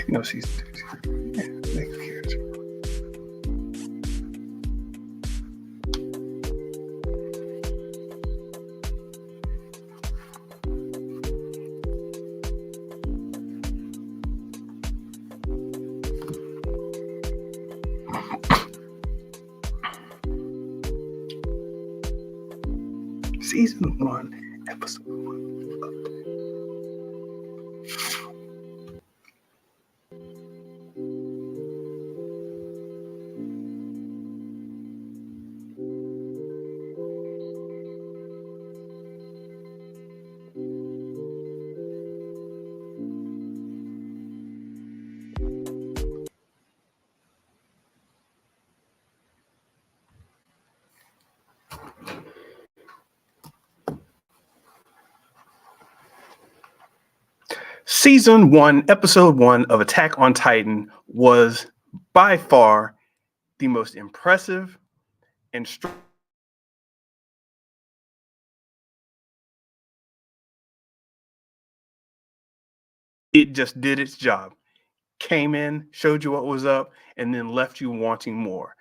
No, season 2. Yeah, make it here. Season 1, episode 1. Season 1, episode 1 of Attack on Titan was by far the most impressive and it just did its job. Came in, showed you what was up, and then left you wanting more.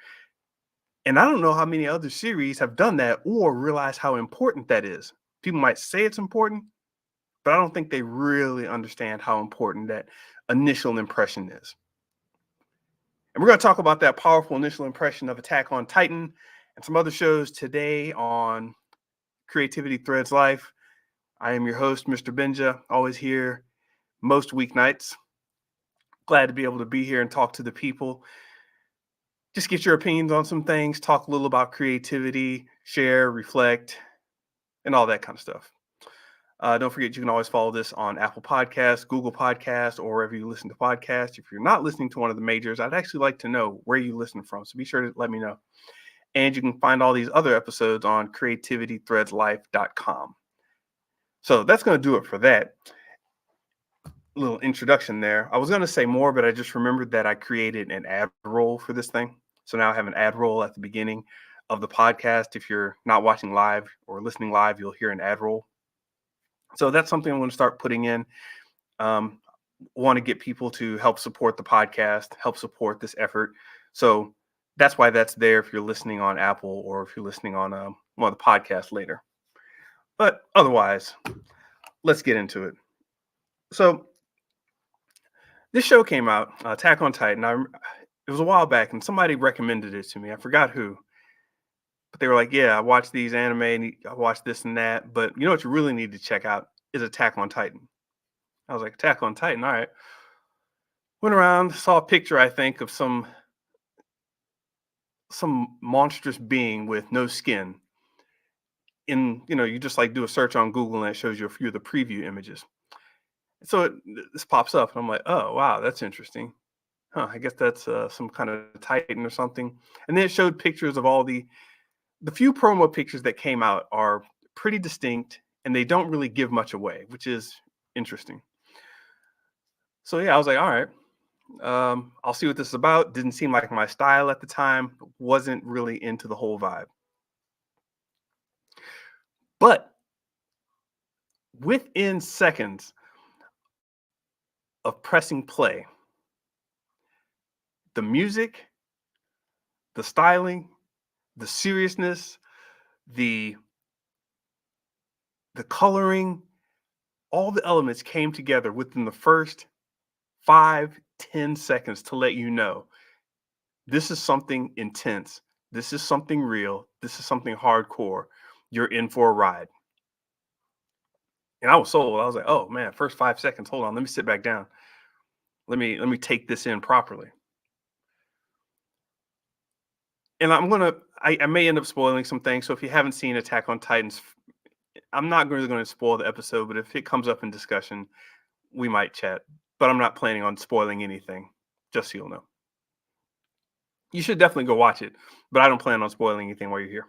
And I don't know how many other series have done that or realize how important that is. People might say it's important, but I don't think they really understand how important that initial impression is. And we're going to talk about that powerful initial impression of Attack on Titan and some other shows today on Creativity Threads Life. I am your host, Mr. Benja, always here most weeknights. Glad to be able to be here and talk to the people. Just get your opinions on some things, talk a little about creativity, share, reflect, and all that kind of stuff. Don't forget, you can always follow this on Apple Podcasts, Google Podcasts, or wherever you listen to podcasts. If you're not listening to one of the majors, I'd actually like to know where you listen from. So be sure to let me know. And you can find all these other episodes on creativitythreadslife.com. So that's going to do it for that little introduction there. I was going to say more, but I just remembered that I created an ad roll for this thing. So now I have an ad roll at the beginning of the podcast. If you're not watching live or listening live, you'll hear an ad roll. So that's something I'm going to start putting in. want to get people to help support the podcast, help support this effort. So that's why that's there if you're listening on Apple or if you're listening on one of the podcasts later. But otherwise, let's get into it. So this show came out, Attack on Titan. It was a while back, and somebody recommended it to me. I forgot who, but they were like, "Yeah, I watched these anime, and I watched this and that. But you know what you really need to check out is Attack on Titan." I was like, "Attack on Titan, all right." Went around, saw a picture, I think, of some monstrous being with no skin. You just like do a search on Google, and it shows you a few of the preview images. So this pops up, and I'm like, "Oh, wow, that's interesting." Huh, I guess that's some kind of Titan or something. And then it showed pictures of all the few promo pictures that came out are pretty distinct, and they don't really give much away, which is interesting. So yeah, I was like, all right, I'll see what this is about. Didn't seem like my style at the time. Wasn't really into the whole vibe. But within seconds of pressing play, the music, the styling, the seriousness, the the coloring, all the elements came together within the first 5, 10 seconds to let you know this is something intense. This is something real. This is something hardcore. You're in for a ride. And I was sold. I was like, oh man, first 5 seconds. Hold on. Let me sit back down. Let me take this in properly. And I may end up spoiling some things. So if you haven't seen Attack on Titans, I'm not really going to spoil the episode, but if it comes up in discussion, we might chat. But I'm not planning on spoiling anything, just so you'll know. You should definitely go watch it, but I don't plan on spoiling anything while you're here.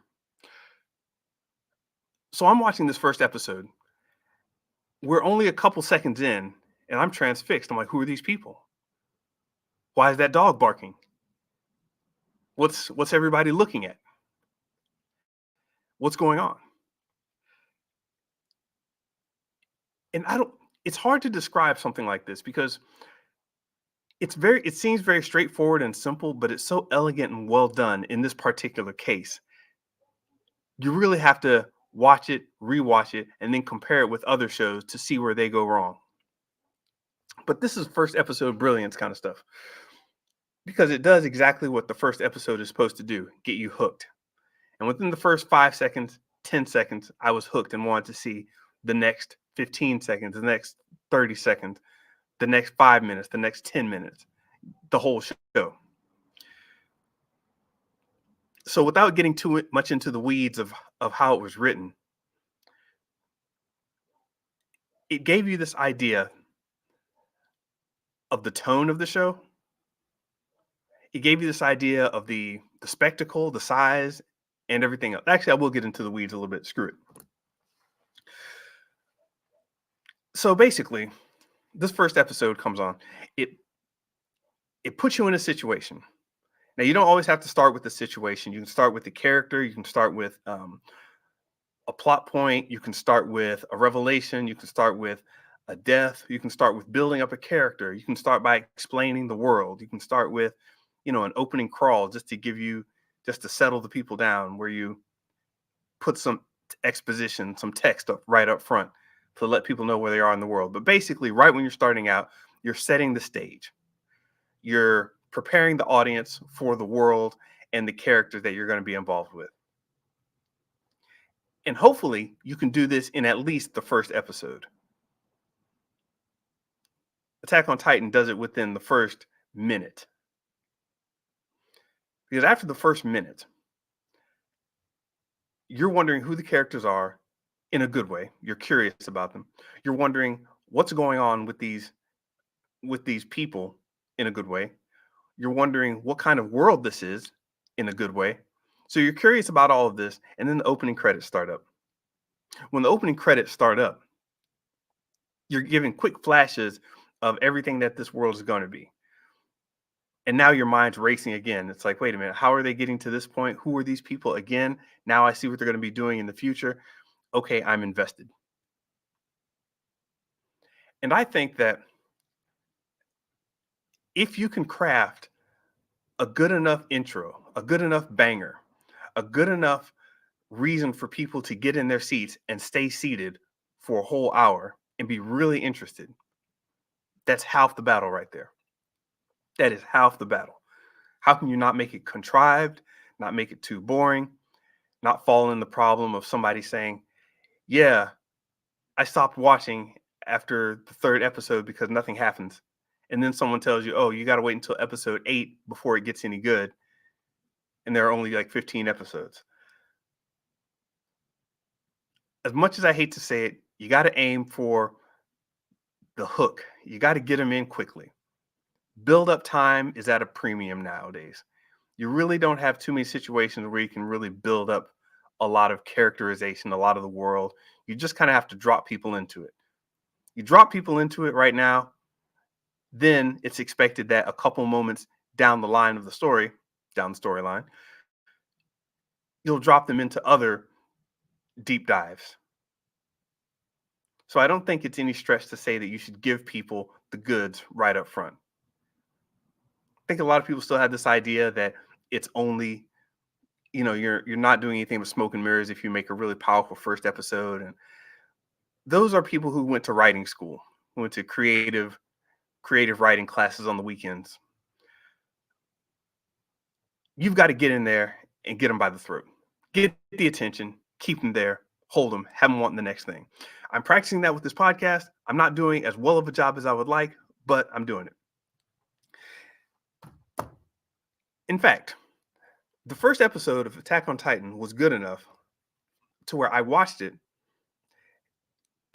So I'm watching this first episode. We're only a couple seconds in, and I'm transfixed. I'm like, who are these people? Why is that dog barking? What's everybody looking at? What's going on? And I don't it's hard to describe something like this because it seems very straightforward and simple, but it's so elegant and well done in this particular case. You really have to watch it, rewatch it, and then compare it with other shows to see where they go wrong. But this is first episode brilliance kind of stuff because it does exactly what the first episode is supposed to do, get you hooked. And within the first 5 seconds, 10 seconds, I was hooked and wanted to see the next 15 seconds, the next 30 seconds, the next 5 minutes, the next 10 minutes, the whole show. So without getting too much into the weeds of how it was written, it gave you this idea of the tone of the show. It gave you this idea of the spectacle, the size, and everything else. Actually, I will get into the weeds a little bit. Screw it. So basically, this first episode comes on. It it puts you in a situation. Now you don't always have to start with the situation. You can start with the character. You can start with a plot point. You can start with a revelation. You can start with a death. You can start with building up a character. You can start by explaining the world. You can start with, an opening crawl just to settle the people down, where you put some exposition, some text up right up front to let people know where they are in the world. But basically, right when you're starting out, you're setting the stage. You're preparing the audience for the world and the characters that you're going to be involved with. And hopefully, you can do this in at least the first episode. Attack on Titan does it within the first minute. Because after the first minute, you're wondering who the characters are in a good way. You're curious about them. You're wondering what's going on with these people in a good way. You're wondering what kind of world this is in a good way. So you're curious about all of this, and then the opening credits start up. When the opening credits start up, you're given quick flashes of everything that this world is going to be. And now your mind's racing again. It's like, wait a minute, how are they getting to this point? Who are these people again? Now I see what they're going to be doing in the future. Okay, I'm invested. And I think that If you can craft a good enough intro, a good enough banger, a good enough reason for people to get in their seats and stay seated for a whole hour and be really interested, that's half the battle right there. That is half the battle. How can you not make it contrived, not make it too boring, not fall in the problem of somebody saying, yeah, I stopped watching after the third episode because nothing happens. And then someone tells you, oh, you got to wait until episode 8 before it gets any good. And there are only like 15 episodes. As much as I hate to say it, you got to aim for the hook. You got to get them in quickly. Build up time is at a premium nowadays. You really don't have too many situations where you can really build up a lot of characterization, a lot of the world. You just kind of have to drop people into it. You drop people into it right now, then it's expected that a couple moments down the line of the story, down the storyline, you'll drop them into other deep dives. So I don't think it's any stretch to say that you should give people the goods right up front. I think a lot of people still have this idea that it's only, you're not doing anything but smoke and mirrors if you make a really powerful first episode. And those are people who went to writing school, who went to creative writing classes on the weekends. You've got to get in there and get them by the throat. Get the attention, keep them there, hold them, have them wanting the next thing. I'm practicing that with this podcast. I'm not doing as well of a job as I would like, but I'm doing it. In fact, the first episode of Attack on Titan was good enough to where I watched it,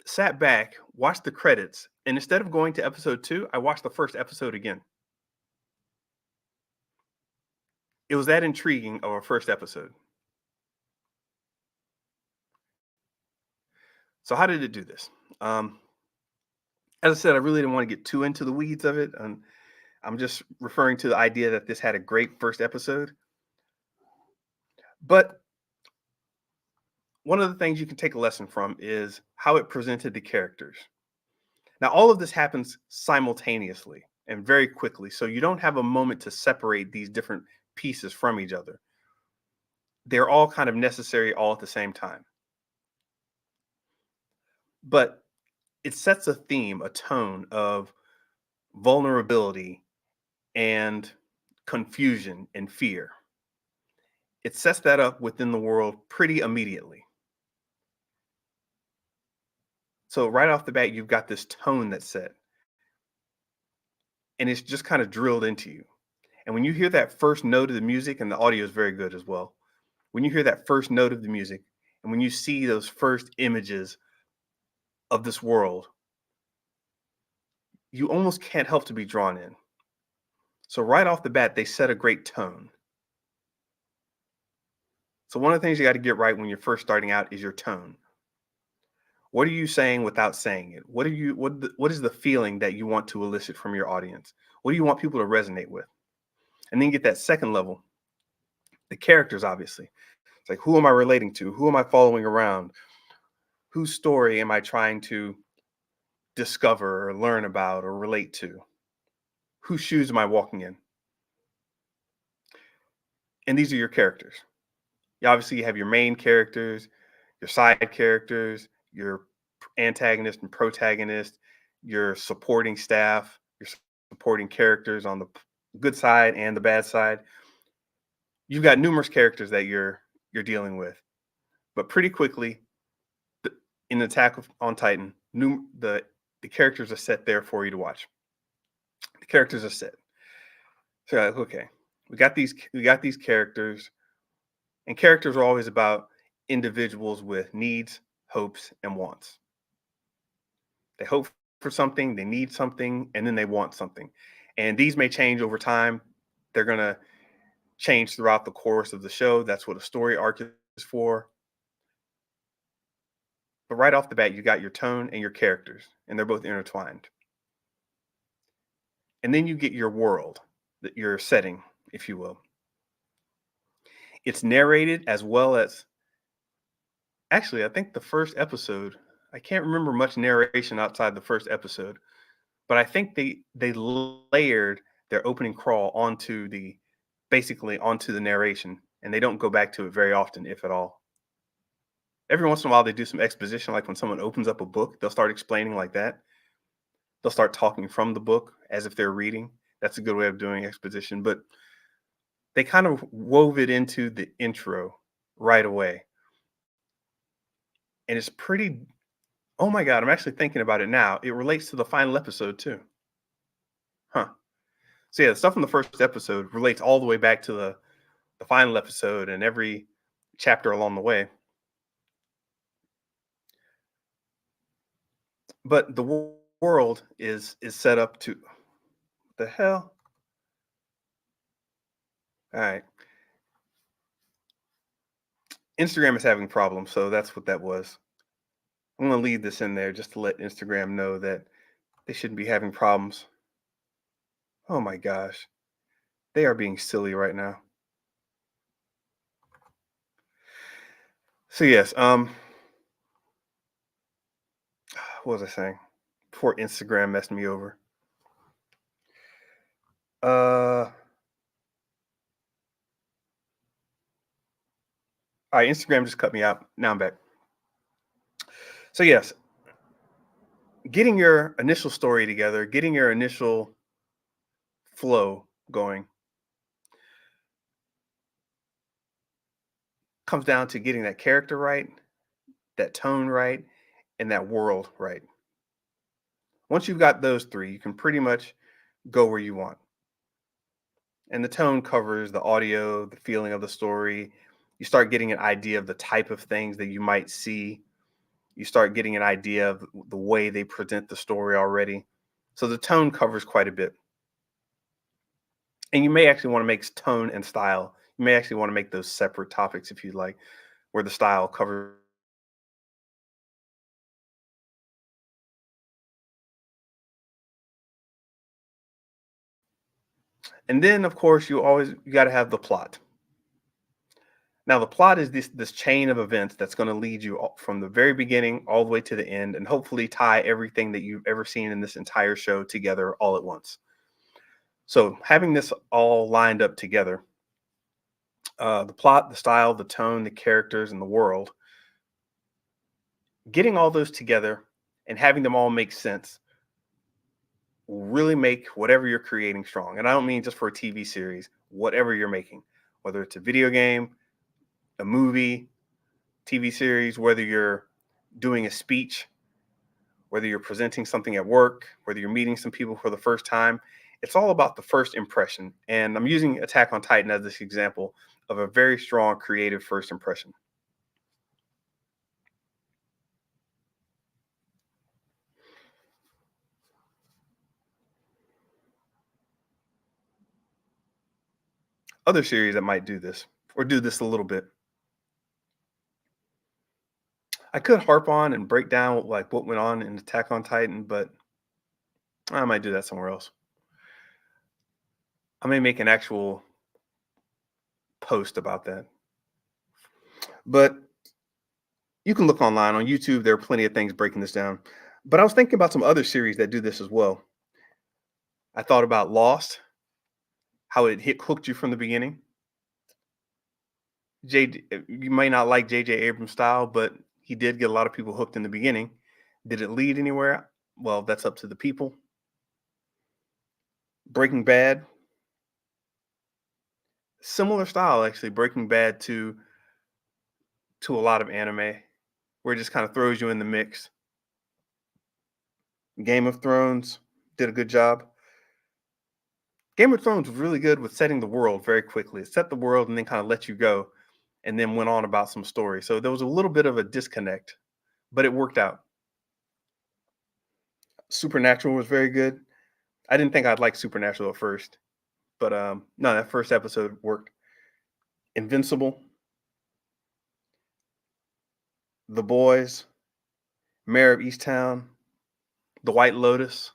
sat back, watched the credits, and instead of going to episode 2, I watched the first episode again. It was that intriguing of a first episode. So how did it do this? As I said, I really didn't want to get too into the weeds of it, and I'm just referring to the idea that this had a great first episode. But one of the things you can take a lesson from is how it presented the characters. Now, all of this happens simultaneously and very quickly, so you don't have a moment to separate these different pieces from each other. They're all kind of necessary all at the same time. But it sets a theme, a tone of vulnerability and confusion and fear. It sets that up within the world pretty immediately. So right off the bat, you've got this tone that's set, and it's just kind of drilled into you. And when you hear that first note of the music, and the audio is very good as well, when you hear that first note of the music, and when you see those first images of this world, you almost can't help to be drawn in. So right off the bat, they set a great tone. So one of the things you got to get right when you're first starting out is your tone. What are you saying without saying it? What is the feeling that you want to elicit from your audience? What do you want people to resonate with? And then get that second level, the characters, obviously. It's like, who am I relating to? Who am I following around? Whose story am I trying to discover or learn about or relate to? Whose shoes am I walking in? And these are your characters. You obviously have your main characters, your side characters, your antagonist and protagonist, your supporting staff, your supporting characters on the good side and the bad side. You've got numerous characters that you're dealing with, but pretty quickly in on Titan, the characters are set there for you to watch. The characters are set. So you're like, okay, we got these characters, and characters are always about individuals with needs, hopes, and wants. They hope for something, they need something, and then they want something. And these may change over time. They're going to change throughout the course of the show. That's what a story arc is for. But right off the bat, you got your tone and your characters, and they're both intertwined. And then you get your world, your setting, if you will. It's narrated as well as, actually, I think the first episode, I can't remember much narration outside the first episode, but I think they layered their opening crawl onto the basically onto the narration, and they don't go back to it very often, if at all. Every once in a while, they do some exposition, like when someone opens up a book, they'll start explaining like that. They'll start talking from the book as if they're reading. That's a good way of doing exposition, but they kind of wove it into the intro right away. And it's pretty, oh my God, I'm actually thinking about it now. It relates to the final episode too. Huh. So yeah, the stuff from the first episode relates all the way back to the final episode and every chapter along the way. But the world is set up to the hell. All right. Instagram is having problems, so that's what that was. I'm gonna leave this in there just to let Instagram know that they shouldn't be having problems. Oh my gosh. They are being silly right now. So yes, what was I saying? Before Instagram messed me over. All right, Instagram just cut me out. Now I'm back. So yes, getting your initial story together, getting your initial flow going comes down to getting that character right, that tone right, and that world right. Once you've got those three, you can pretty much go where you want. And the tone covers the audio, the feeling of the story. You start getting an idea of the type of things that you might see. You start getting an idea of the way they present the story already. So the tone covers quite a bit. And you may actually want to make tone and style. You may actually want to make those separate topics if you like, where the style covers. And then, of course, you got to have the plot. Now, the plot is this chain of events that's going to lead you from the very beginning all the way to the end, and hopefully tie everything that you've ever seen in this entire show together all at once. So, having this all lined up together, the plot, the style, the tone, the characters, and the world, getting all those together and having them all make sense will really make whatever you're creating strong. And I don't mean just for a TV series, whatever you're making, whether it's a video game, a movie, TV series, whether you're doing a speech, whether you're presenting something at work, whether you're meeting some people for the first time. It's all about the first impression. And I'm using Attack on Titan as this example of a very strong creative first impression. Other series that might do this or do this a little bit. I could harp on and break down like what went on in Attack on Titan, but I might do that somewhere else. I may make an actual post about that. But you can look online on YouTube. There are plenty of things breaking this down. But I was thinking about some other series that do this as well. I thought about Lost, how it hooked you from the beginning. You may not like J.J. Abrams' style, but he did get a lot of people hooked in the beginning. Did it lead anywhere? Well, that's up to the people. Breaking Bad, similar style actually. Breaking Bad to a lot of anime, where it just kind of throws you in the mix. Game of Thrones did a good job. Game of Thrones was really good with setting the world very quickly. It set the world and then kind of let you go, and then went on about some story. So there was a little bit of a disconnect, but it worked out. Supernatural was very good. I didn't think I'd like Supernatural at first, but no, that first episode worked. Invincible, The Boys, Mayor of Easttown, The White Lotus,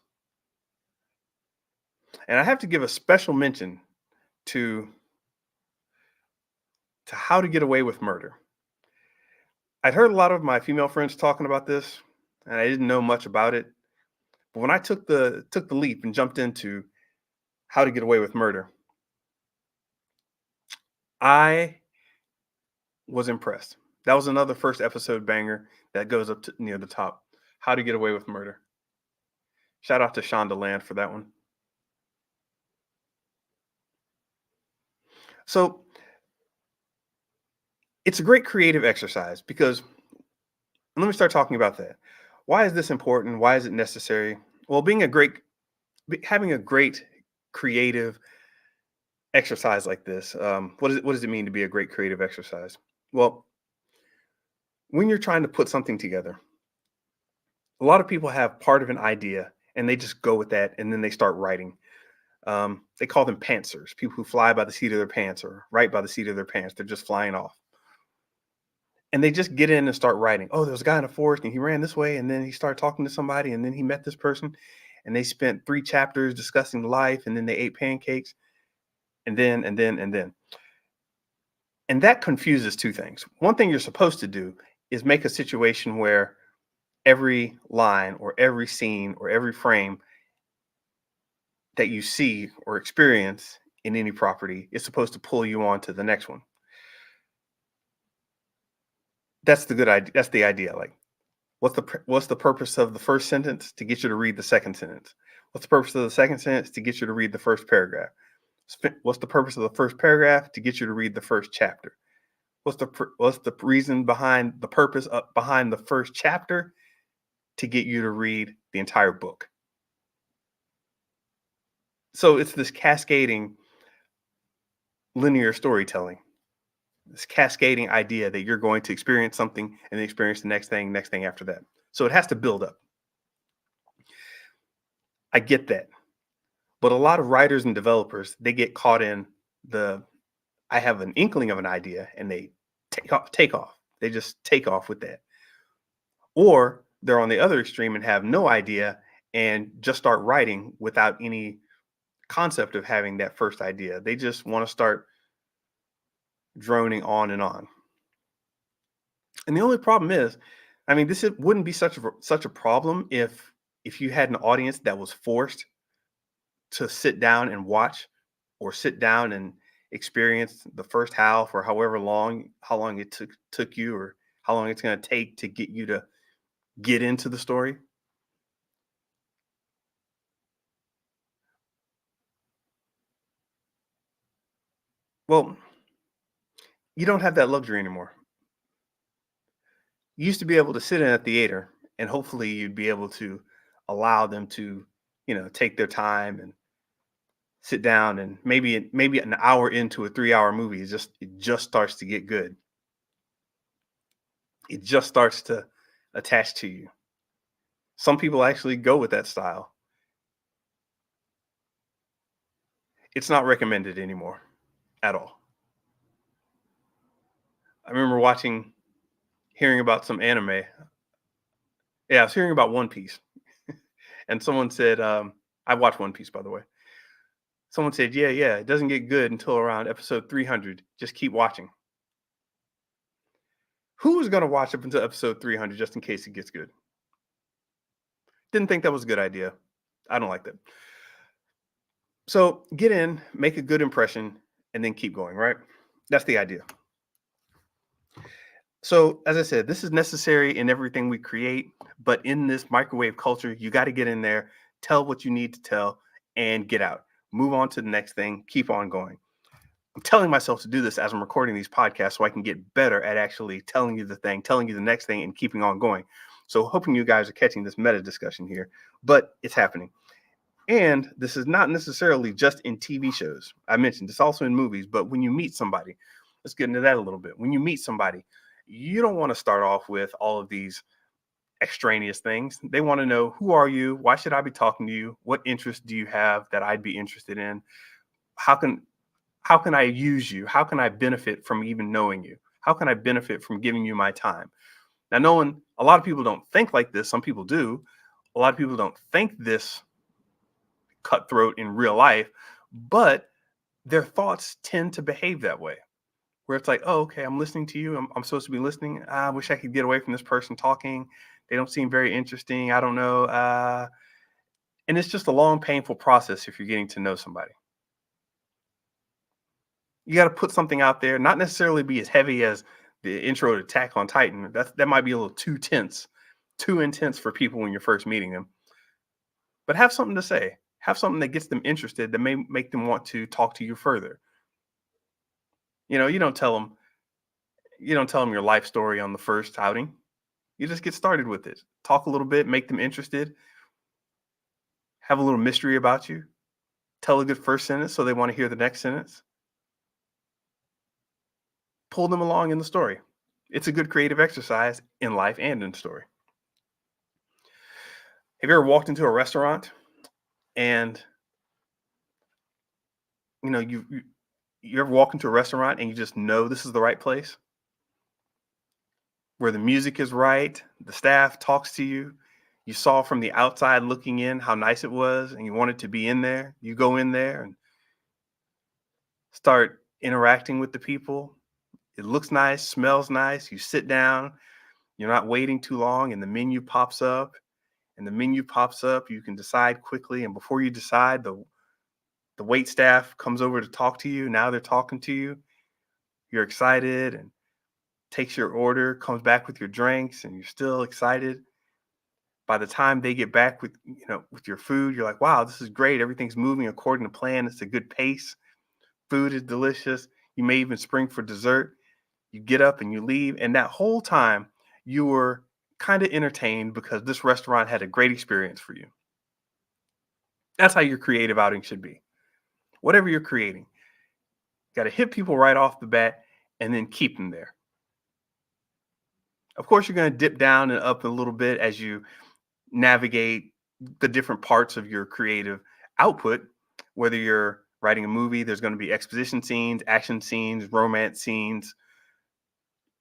and I have to give a special mention to How to Get Away with Murder. I'd heard a lot of my female friends talking about this, and I didn't know much about it. But when I took the leap and jumped into How to Get Away with Murder. I was impressed. That was another first episode banger that goes up to near the top. How to Get Away with Murder. Shout out to Shonda Land for that one. So it's a great creative exercise because let me start talking about that. Why is this important? Why is it necessary? Well, having a great creative exercise like this, what does it mean to be a great creative exercise? Well, when you're trying to put something together, a lot of people have part of an idea and they just go with that and then they start writing. They call them pantsers, people who fly by the seat of their pants or write by the seat of their pants. They're just flying off. And they just get in and start writing. Oh, there was a guy in the forest and he ran this way and then he started talking to somebody and then he met this person and they spent 3 chapters discussing life and then they ate pancakes and then. And that confuses two things. One thing you're supposed to do is make a situation where every line or every scene or every frame that you see or experience in any property is supposed to pull you on to the next one. That's the good idea. That's the idea. Like, what's the purpose of the first sentence? To get you to read the second sentence. What's the purpose of the second sentence? To get you to read the first paragraph. What's the purpose of the first paragraph? To get you to read the first chapter. What's the reason behind the purpose behind the first chapter? To get you to read the entire book. So it's this cascading linear storytelling, this cascading idea that you're going to experience something and then experience the next thing after that. So it has to build up. I get that. But a lot of writers and developers, they get caught in the I have an inkling of an idea and they take off. They just take off with that. Or they're on the other extreme and have no idea and just start writing without any concept of having that first idea. They just want to start droning on and on. And the only problem is, I mean, wouldn't be such a problem if you had an audience that was forced to sit down and watch or sit down and experience the first half or how long it took you or how long it's going to take to get you to get into the story. Well, you don't have that luxury anymore. You used to be able to sit in a theater and hopefully you'd be able to allow them to, take their time and sit down and maybe an hour into a 3-hour movie, it just starts to get good. It just starts to attach to you. Some people actually go with that style. It's not recommended anymore at all. I remember hearing about some anime. Yeah, I was hearing about One Piece, and someone said, I watched One Piece, by the way. Someone said, yeah, it doesn't get good until around episode 300. Just keep watching. Who's going to watch up until episode 300 just in case it gets good? Didn't think that was a good idea. I don't like that. So get in, make a good impression, and then keep going, right? That's the idea. So, as I said, this is necessary in everything we create, but in this microwave culture, you got to get in there, tell what you need to tell, and get out. Move on to the next thing, keep on going. I'm telling myself to do this as I'm recording these podcasts so I can get better at actually telling you the next thing, and keeping on going. So, hoping you guys are catching this meta discussion here, but it's happening. And this is not necessarily just in TV shows. I mentioned it's also in movies, but when you meet somebody, let's get into that a little bit. When you meet somebody, you don't want to start off with all of these extraneous things. They want to know, who are you? Why should I be talking to you? What interests do you have that I'd be interested in? How can I use you? How can I benefit from even knowing you? How can I benefit from giving you my time? Now, a lot of people don't think like this. Some people do. A lot of people don't think this cutthroat in real life, but their thoughts tend to behave that way. Where it's like, oh, okay, I'm listening to you. I'm supposed to be listening. I wish I could get away from this person talking. They don't seem very interesting. I don't know. And it's just a long, painful process if you're getting to know somebody. You got to put something out there, not necessarily be as heavy as the intro to Attack on Titan. That might be a little too tense, too intense for people when you're first meeting them. But have something to say. Have something that gets them interested, that may make them want to talk to you further. You know, you don't tell them your life story on the first outing. You just get started with it. Talk a little bit, make them interested, have a little mystery about you. Tell a good first sentence so they want to hear the next sentence. Pull them along in the story. It's a good creative exercise in life and in story. Have you ever walked into a restaurant and you ever walk into a restaurant and you just know this is the right place where the music is right, the staff talks to you, you saw from the outside looking in how nice it was, and you wanted to be in there. You go in there and start interacting with the people. It looks nice, smells nice. You sit down, you're not waiting too long, and the menu pops up. And the menu pops up, you can decide quickly. And before you decide, the wait staff comes over to talk to you. Now they're talking to you. You're excited and takes your order, comes back with your drinks, and you're still excited. By the time they get back with your food, you're like, wow, this is great. Everything's moving according to plan. It's a good pace. Food is delicious. You may even spring for dessert. You get up and you leave. And that whole time you were kind of entertained because this restaurant had a great experience for you. That's how your creative outing should be. Whatever you're creating, got to hit people right off the bat and then keep them there. Of course, you're going to dip down and up a little bit as you navigate the different parts of your creative output. Whether you're writing a movie, there's going to be exposition scenes, action scenes, romance scenes,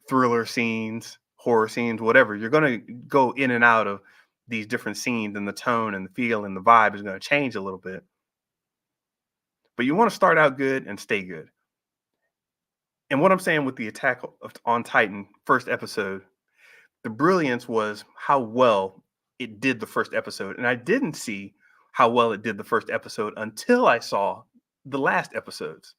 thriller scenes, horror scenes, whatever. You're going to go in and out of these different scenes, and the tone and the feel and the vibe is going to change a little bit. But you want to start out good and stay good. And what I'm saying with the on Titan first episode, the brilliance was how well it did the first episode. And I didn't see how well it did the first episode until I saw the last episodes.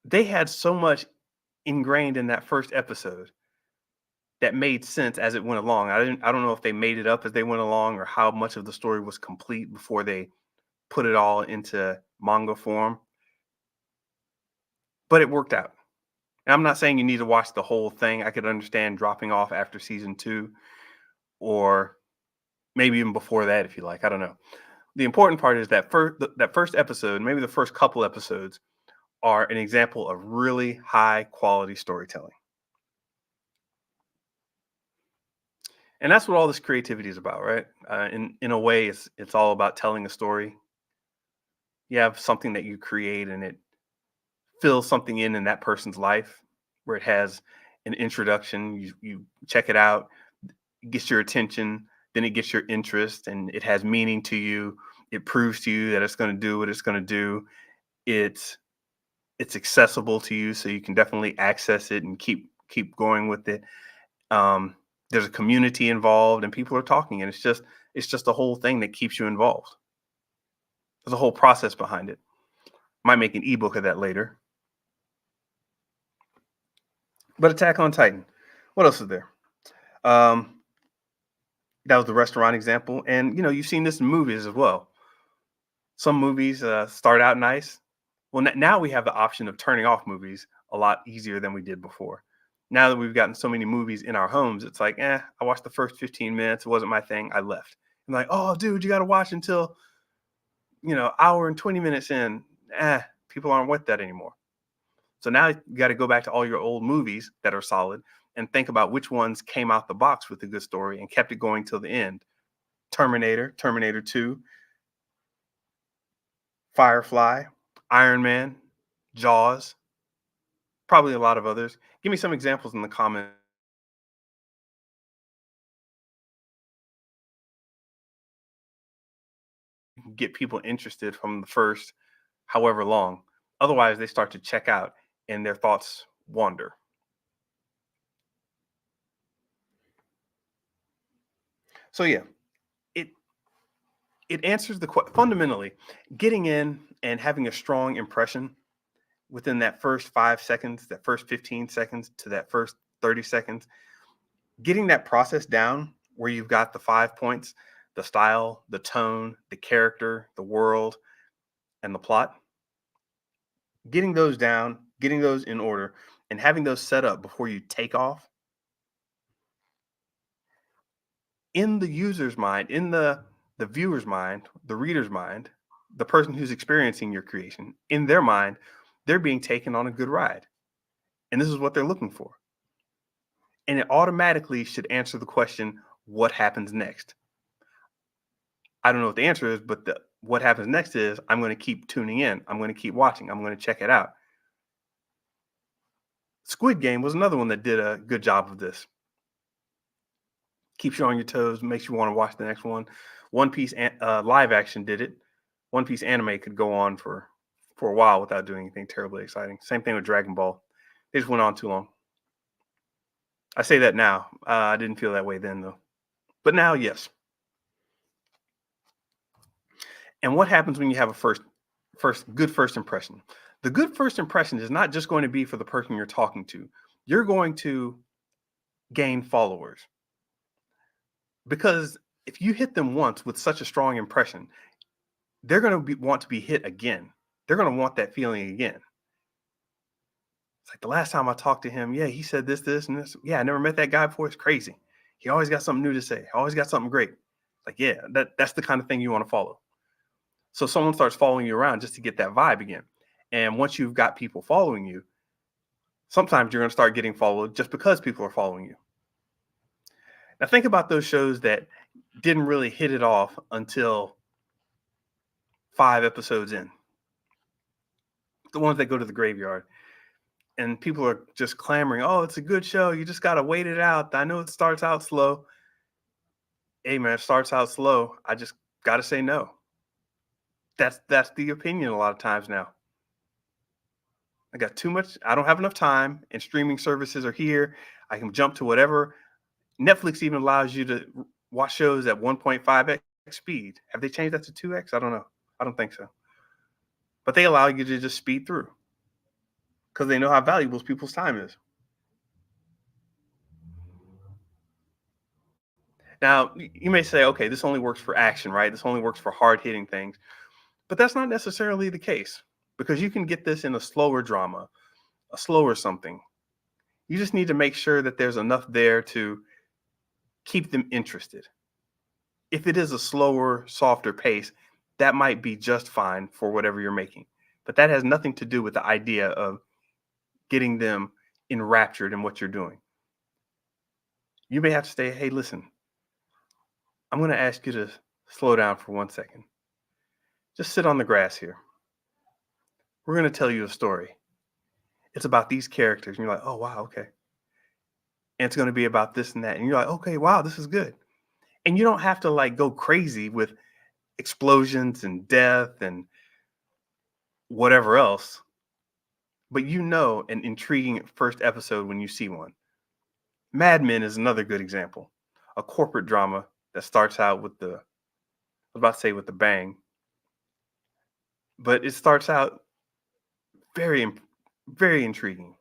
They had so much ingrained in that first episode that made sense as it went along. I don't know if they made it up as they went along or how much of the story was complete before they put it all into manga form, but it worked out. And I'm not saying you need to watch the whole thing. I could understand dropping off after season 2 or maybe even before that if you like. I don't know. The important part is that first episode, maybe the first couple episodes are an example of really high quality storytelling. And that's what all this creativity is about, right? In a way, it's all about telling a story. You have something that you create, and it fills something in that person's life, where it has an introduction. You check it out, it gets your attention, then it gets your interest, and it has meaning to you. It proves to you that it's going to do what it's going to do. It's it's accessible to you, so you can definitely access it and keep going with it. Um, there's a community involved, and people are talking, and it's just a whole thing that keeps you involved. There's a whole process behind it. Might make an ebook of that later. But Attack on Titan. What else is there? Um, that was the restaurant example, and you've seen this in movies as well. Some movies start out nice. Well, now we have the option of turning off movies a lot easier than we did before. Now that we've gotten so many movies in our homes, it's like, I watched the first 15 minutes. It wasn't my thing. I left. I'm like, oh, dude, you got to watch until, hour and 20 minutes in. People aren't with that anymore. So now you got to go back to all your old movies that are solid and think about which ones came out the box with a good story and kept it going till the end. Terminator, Terminator 2, Firefly, Iron Man, Jaws, probably a lot of others. Give me some examples in the comments. Get people interested from the first however long. Otherwise, they start to check out and their thoughts wander. So yeah, it it answers the fundamentally getting in and having a strong impression within that first 5 seconds, that first 15 seconds to that first 30 seconds, getting that process down where you've got the 5 points, the style, the tone, the character, the world, and the plot, getting those down, getting those in order, and having those set up before you take off in the user's mind, in the viewer's mind, the reader's mind, the person who's experiencing your creation, in their mind, they're being taken on a good ride. And this is what they're looking for. And it automatically should answer the question, what happens next? I don't know what the answer is, but what happens next is I'm going to keep tuning in. I'm going to keep watching. I'm going to check it out. Squid Game was another one that did a good job of this. Keeps you on your toes, makes you want to watch the next one. One Piece live action did it. One Piece anime could go on for a while without doing anything terribly exciting. Same thing with Dragon Ball. They just went on too long. I say that now. I didn't feel that way then though. But now, yes. And what happens when you have a first impression? The good first impression is not just going to be for the person you're talking to. You're going to gain followers. Because if you hit them once with such a strong impression, they're going to want to be hit again. They're going to want that feeling again. It's like the last time I talked to him, yeah, he said this, this, and this. Yeah, I never met that guy before. It's crazy. He always got something new to say. Always got something great. Like, yeah, that's the kind of thing you want to follow. So someone starts following you around just to get that vibe again. And once you've got people following you, sometimes you're going to start getting followed just because people are following you. Now think about those shows that didn't really hit it off until 5 episodes in. The ones that go to the graveyard. And people are just clamoring, oh, it's a good show. You just got to wait it out. I know it starts out slow. Hey, man, it starts out slow. I just got to say no. That's the opinion a lot of times now. I got too much. I don't have enough time, and streaming services are here. I can jump to whatever. Netflix even allows you to watch shows at 1.5x speed. Have they changed that to 2x? I don't know. I don't think so. But they allow you to just speed through because they know how valuable people's time is. Now, you may say, okay, this only works for action, right? This only works for hard hitting things. But that's not necessarily the case because you can get this in a slower drama, a slower something. You just need to make sure that there's enough there to keep them interested. If it is a slower, softer pace, that might be just fine for whatever you're making. But that has nothing to do with the idea of getting them enraptured in what you're doing. You may have to say, hey, listen, I'm going to ask you to slow down for 1 second. Just sit on the grass here. We're going to tell you a story. It's about these characters. And you're like, oh, wow, okay. And it's going to be about this and that. And you're like, okay, wow, this is good. And you don't have to like go crazy with explosions and death and whatever else. But you know an intriguing first episode when you see one. Mad Men is another good example. A corporate drama that starts out with I was about to say with the bang. But it starts out very, very intriguing.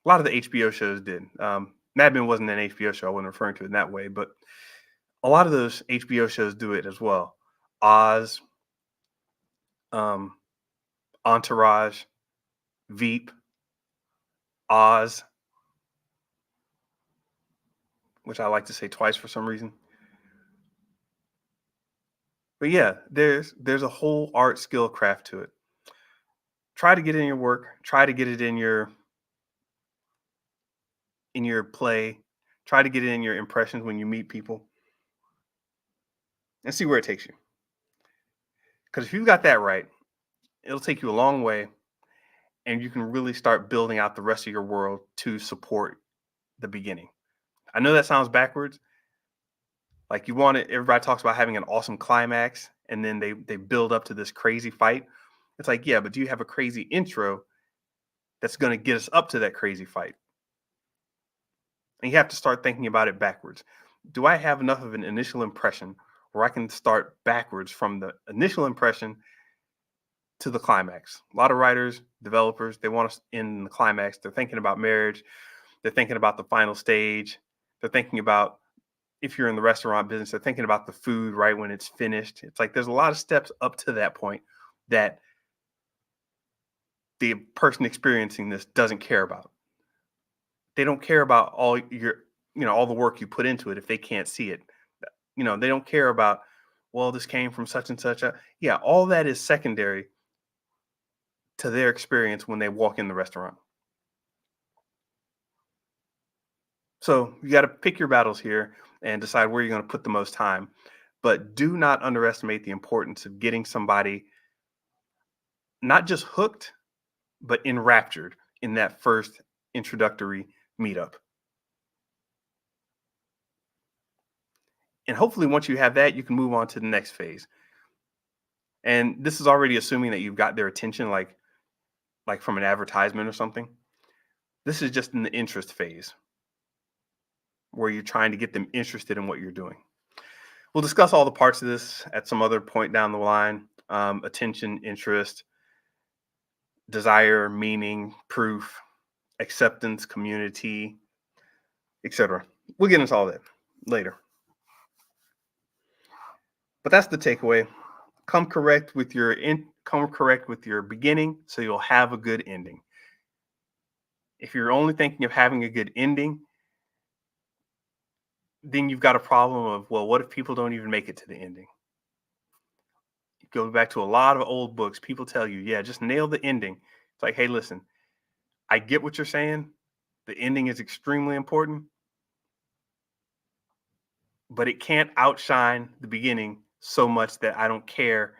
A lot of the HBO shows did. Mad Men wasn't an HBO show. I wasn't referring to it in that way, but a lot of those HBO shows do it as well. Oz, um, Entourage, Veep, Oz, which I like to say twice for some reason. But yeah, there's a whole art skill craft to it. Try to get it in your work. Try to get it in your play. Try to get it in your impressions when you meet people, and see where it takes you. Because if you've got that right, it'll take you a long way, and you can really start building out the rest of your world to support the beginning. I know that sounds backwards. Like you want it, everybody talks about having an awesome climax, and then they build up to this crazy fight. It's like, yeah, but do you have a crazy intro that's going to get us up to that crazy fight? And you have to start thinking about it backwards. Do I have enough of an initial impression where I can start backwards from the initial impression to the climax. A lot of writers, developers, they want to end in the climax. They're thinking about marriage. They're thinking about the final stage. They're thinking about, if you're in the restaurant business, they're thinking about the food right when it's finished. It's like there's a lot of steps up to that point that the person experiencing this doesn't care about. They don't care about all your, all the work you put into it if they can't see it. They don't care about, well, this came from such and such a, yeah, all that is secondary to their experience when they walk in the restaurant. So you got to pick your battles here and decide where you're going to put the most time. But do not underestimate the importance of getting somebody not just hooked, but enraptured in that first introductory meetup. And hopefully, once you have that, you can move on to the next phase. And this is already assuming that you've got their attention, like from an advertisement or something. This is just in the interest phase where you're trying to get them interested in what you're doing. We'll discuss all the parts of this at some other point down the line. Attention, interest, desire, meaning, proof, acceptance, community, etc. We'll get into all that later. But that's the takeaway. Come correct with your beginning so you'll have a good ending. If you're only thinking of having a good ending, then you've got a problem of, well, what if people don't even make it to the ending? Go back to a lot of old books. People tell you, yeah, just nail the ending. It's like, hey, listen, I get what you're saying. The ending is extremely important, but it can't outshine the beginning so much that I don't care.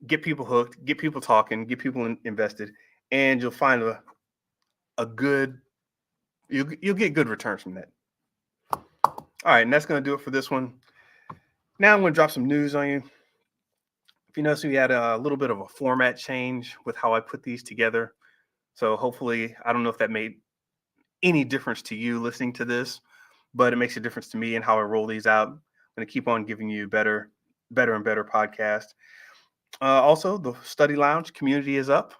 Get people hooked, get people talking, get people invested, and you'll find a good, you'll get good returns from that. All right, and that's going to do it for this one. Now I'm going to drop some news on you. If you notice, we had a little bit of a format change with how I put these together. So hopefully, I don't know if that made any difference to you listening to this, but it makes a difference to me and how I roll these out. I'm going to keep on giving you better and better podcast. Also, the study lounge community is up.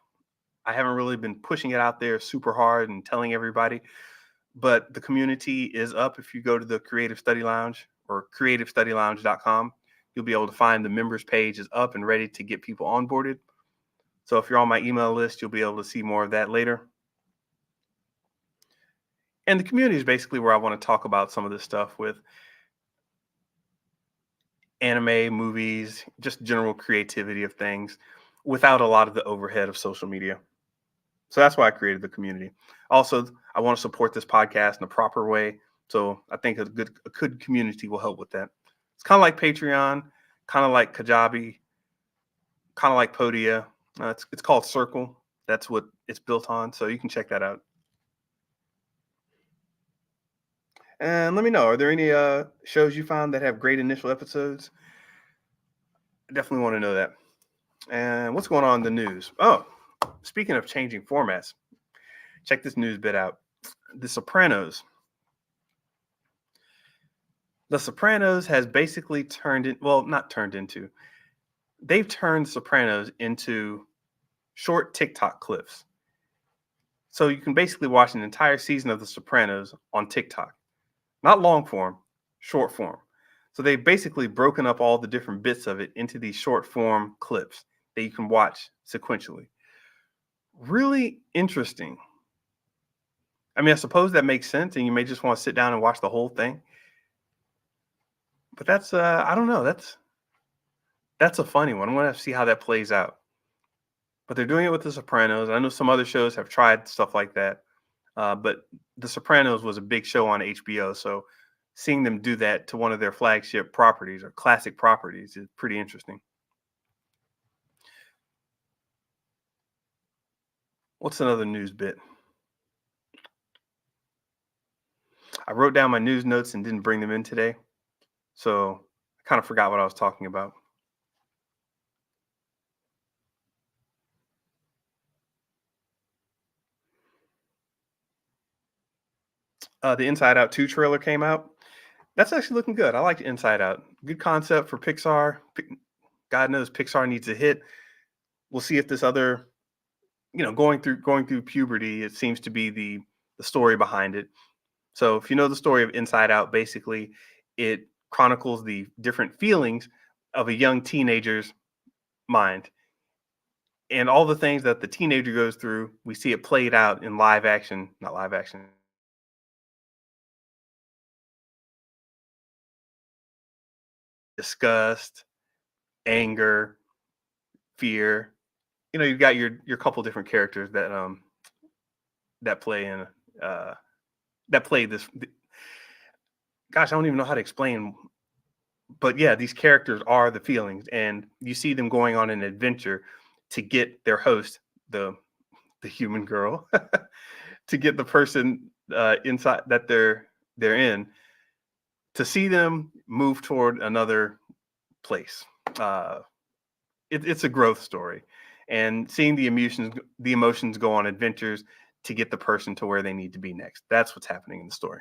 I haven't really been pushing it out there super hard and telling everybody, but the community is up. If you go to the Creative Study Lounge or creativestudylounge.com, you'll be able to find the members page is up and ready to get people onboarded. So if you're on my email list, you'll be able to see more of that later. And the community is basically where I want to talk about some of this stuff with anime, movies, just general creativity of things without a lot of the overhead of social media. So that's why I created the community. Also, I want to support this podcast in a proper way. So I think a good community will help with that. It's kind of like Patreon, kind of like Kajabi, kind of like Podia. It's called Circle. That's what it's built on. So you can check that out. And let me know, are there any shows you found that have great initial episodes? I definitely want to know that. And what's going on in the news? Oh, speaking of changing formats, check this news bit out. The Sopranos. The Sopranos has basically not turned into. They've turned Sopranos into short TikTok clips. So you can basically watch an entire season of The Sopranos on TikTok. Not long form, short form. So they've basically broken up all the different bits of it into these short form clips that you can watch sequentially. Really interesting. I mean, I suppose that makes sense, and you may just want to sit down and watch the whole thing. But that's I don't know. That's a funny one. I'm gonna have to see how that plays out. But they're doing it with The Sopranos. I know some other shows have tried stuff like that, but The Sopranos was a big show on HBO, so seeing them do that to one of their flagship properties or classic properties is pretty interesting. What's another news bit? I wrote down my news notes and didn't bring them in today, so I kind of forgot what I was talking about. The Inside Out 2 trailer came out. That's actually looking good. I like Inside Out. Good concept for Pixar. God knows Pixar needs a hit. We'll see if this other, going through puberty, it seems to be the story behind it. So if you know the story of Inside Out, basically it chronicles the different feelings of a young teenager's mind and all the things that the teenager goes through. We see it played out in live action, not live action, disgust, anger, fear. You've got your couple different characters that play in uh that play this. Gosh, I don't even know how to explain, but yeah, these characters are the feelings, and you see them going on an adventure to get their host, the human girl, to get the person inside that they're in, to see them move toward another place. Uh, it's a growth story, and seeing the emotions go on adventures to get the person to where they need to be next. That's what's happening in the story.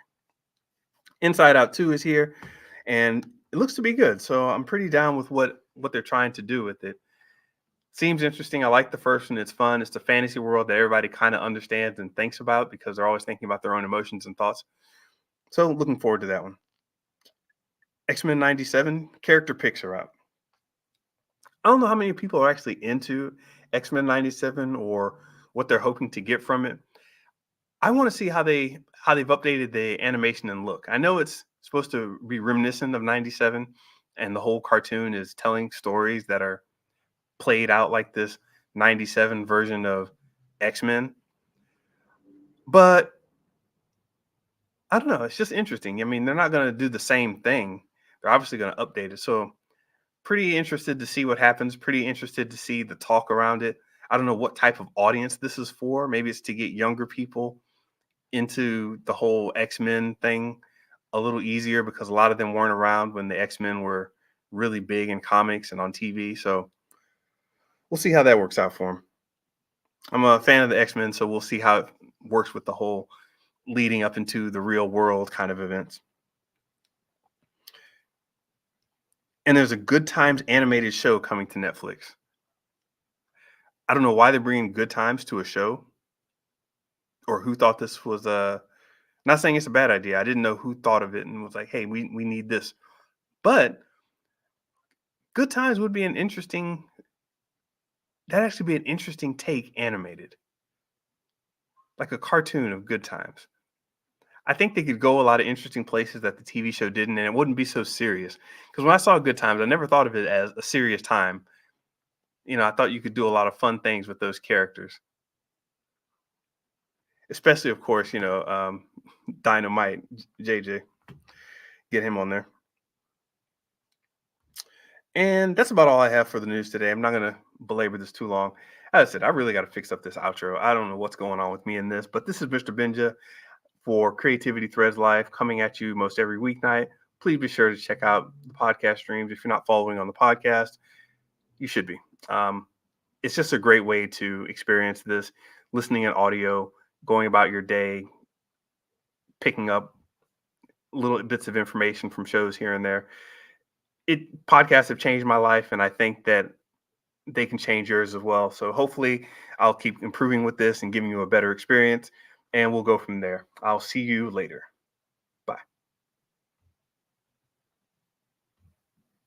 Inside Out 2 is here, and it looks to be good. So I'm pretty down with what they're trying to do with it. Seems interesting. I like the first one. It's fun. It's the fantasy world that everybody kind of understands and thinks about because they're always thinking about their own emotions and thoughts. So looking forward to that one. X-Men 97 character picks are out. I don't know how many people are actually into X-Men 97 or what they're hoping to get from it. I want to see how they've updated the animation and look. I know it's supposed to be reminiscent of 97 and the whole cartoon is telling stories that are played out like this 97 version of X-Men. But I don't know, it's just interesting. I mean, they're not going to do the same thing. They're obviously going to update it. So, pretty interested to see what happens, pretty interested to see the talk around it. I don't know what type of audience this is for. Maybe it's to get younger people into the whole X-Men thing a little easier because a lot of them weren't around when the X-Men were really big in comics and on TV. So, we'll see how that works out for them. I'm a fan of the X-Men, so we'll see how it works with the whole leading up into the real world kind of events. And there's a Good Times animated show coming to Netflix. I don't know why they're bringing Good Times to a show or who thought this was not saying it's a bad idea. I didn't know who thought of it and was like, "Hey, we need this." But Good Times would be an interesting that'd actually be an interesting take animated. Like a cartoon of Good Times. I think they could go a lot of interesting places that the TV show didn't, and it wouldn't be so serious. Because when I saw Good Times, I never thought of it as a serious time. I thought you could do a lot of fun things with those characters, especially, of course, Dynamite, JJ, get him on there. And that's about all I have for the news today. I'm not going to belabor this too long. As I said, I really got to fix up this outro. I don't know what's going on with me in this, but this is Mr. Benja for Creativity Threads Live coming at you most every weeknight. Please be sure to check out the podcast streams. If you're not following on the podcast, you should be. It's just a great way to experience this, listening in audio, going about your day, picking up little bits of information from shows here and there. Podcasts have changed my life, and I think that they can change yours as well. So hopefully I'll keep improving with this and giving you a better experience, and we'll go from there. I'll see you later.